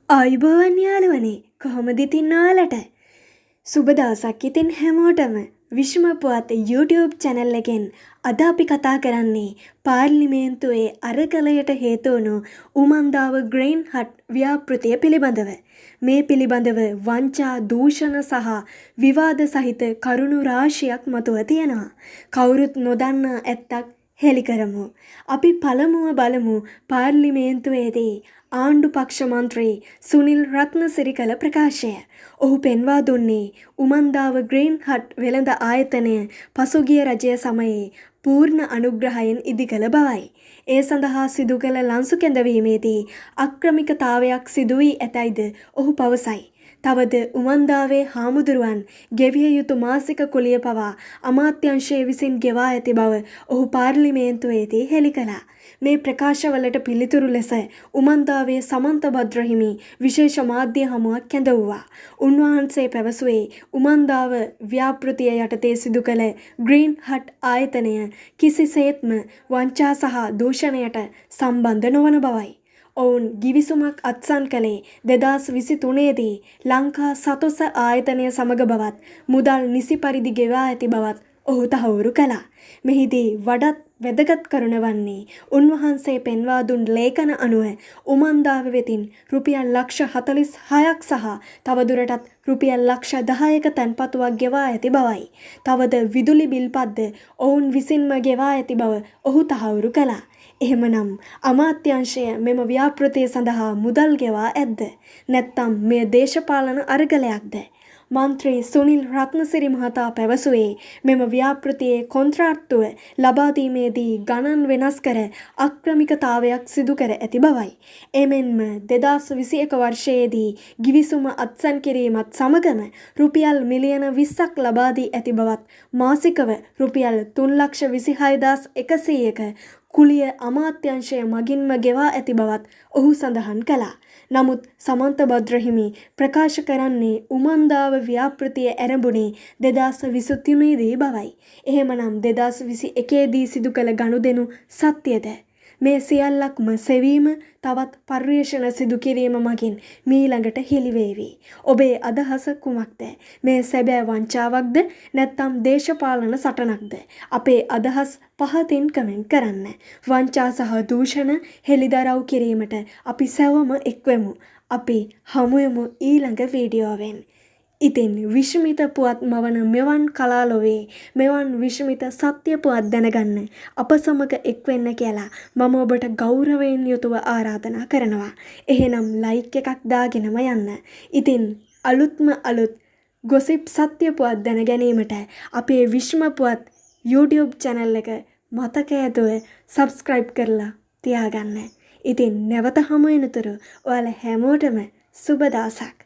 ආයුබෝවන් යාළුවනේ කොහොමද ඉතින් ඔයාලට? සුබ දවසක් ඉතින් හැමෝටම. විශ්ම පුවත් YouTube channel එකෙන් අද අපි කතා කරන්නේ පාර්ලිමේන්තුවේ අරගලයට හේතු වුණු උමන්දාව ග්‍රේන් හට් ව්‍යාපෘතිය පිළිබඳව. මේ පිළිබඳව වංචා දූෂණ සහ විවාද සහිත කරුණු රාශියක් මතුව තියෙනවා. කවුරුත් නොදන්නා ඇත්තක් හෙළි කරමු. අපි පළමුව බලමු පාර්ලිමේන්තුවේදී ආණ්ඩු පක්ෂ මන්ත්‍රී සුනිල් රත්නසිරි කළ ප්‍රකාශය. ඔහු පෙන්වා දුන්නේ උමන්දාව ග්‍රේන් හට් වෙළඳ ආයතනය පසුගිය රජය සමයේ පූර්ණ අනුග්‍රහයෙන් ඉදිකළ බවයි. ඒ සඳහා සිදු කළ ලන්සු කැඳවීමේදී අක්‍රමිකතාවයක් සිදු වී ඇතැයිද ඔහු පවසයි. තවද උමන්දාවේ හාමුදුරුවන් ගෙවිය යුතු මාසික කුලිය පවා අමාත්‍යංශය විසින් ගෙවා ඇති බව ඔහු පාර්ලිමේන්තුවේදී හෙළි කළා. මේ ප්‍රකාශවලට පිළිතුරු ලෙස උමන්දාවේ සමන්ත භද්‍රහිමි විශේෂ මාධ්‍ය හමුවක් කැඳවුවා. උන්වහන්සේ පැවසුවේ උමන්දාව ව්‍යාපෘතිය යටතේ සිදු කළ ග්‍රීන් හට් ආයතනය කිසිසේත්ම වංචා සහ දූෂණයට සම්බන්ධ නොවන බවයි. ඔවුන් ගිවිසුමක් අත්සන් කළේ 2023දී ලංකා සතොස ආයතනය සමග බවත් මුදල් නිසි පරිදි ගෙවා ඇති බවත් ඔහු තහවුරු කළා. මෙහිදී වඩාත් වැදගත් කරුණ වන්නේ උන්වහන්සේ පෙන්වා දුන් ලේඛන අනුව උමන්දාව වෙතින් රුපියල් ලක්ෂ 46ක් සහ තවදුරටත් රුපියල් ලක්ෂ 10ක තැන්පතුවක් ගෙවා ඇති බවයි. තවද විදුලි බිල්පත්ද ඔවුන් විසින්ම ගෙවා ඇති බව ඔහු තහවුරු කළා. එහෙමනම් අමාත්‍යංශය මෙම ව්‍යාපෘතිය සඳහා මුදල් ගෙවා ඇද්ද? නැත්නම් මෙය දේශපාලන අරගලයක්ද? මන්ත්‍රී සුනිල් රත්නසිරි මහතා පැවසුවේ මෙම ව්‍යාපෘතියේ කොන්ත්‍රාත්තුව ලබා දීමේදී ගණන් වෙනස් කර අක්‍රමිකතාවයක් සිදු කර ඇති බවයි. එමෙන්ම 2021 වර්ෂයේදී ගිවිසුම අත්සන් කිරීමත් සමගම රුපියල් මිලියන 20ක් ලබා දී ඇති බවත් මාසිකව රුපියල් 3,26,100ක කුලිය අමාත්‍යංශය මගින්ම ගෙවා ඇති බවත් ඔහු සඳහන් කළා. නමුත් සමන්ත භද්‍රහිමි ප්‍රකාශ කරන්නේ උමන්දාව ව්‍යාපෘතිය ඇරඹුණේ 2023දී බවයි. එහෙමනම් 2021දී සිදු කළ ගනුදෙනු සත්‍යද? මේ සියල්ලක්ම සෙවීම තවත් පර්යේෂණ සිදු කිරීම මගින් මීළඟට හෙළිවේවි. ඔබේ අදහස කුමක්ද? මේ සැබෑ වංචාවක්ද නැත්නම් දේශපාලන සටනක්ද? අපේ අදහස් පහතින් කමෙන්ට් කරන්න. වංචා සහ දූෂණ හෙළිදරව් කිරීමට අපි සැවොම එක්වෙමු. අපි හමුවෙමු ඊළඟ වීඩියෝවෙන්. ඉතින් විශ්මිත පුවත් මවන මෙවන් කලාලොවේ මෙවන් විශ්මිත සත්‍ය පුවත් දැනගන්න අප සමග එක්වෙන්න කියලා මම ඔබට ගෞරවයෙන් යුතුව ආරාධනා කරනවා. එහෙනම් ලයික් එකක් දාගෙනම යන්න. ඉතින් අලුත්ම අලුත් ගොසිප් සත්‍ය පුවත් දැන ගැනීමට අපේ විශ්ම පුවත් YouTube channel එක මතක ඇතුව subscribe කරලා තියාගන්න. ඉතින් නැවත හමු වෙනතුරු ඔයාලා හැමෝටම සුබ දවසක්.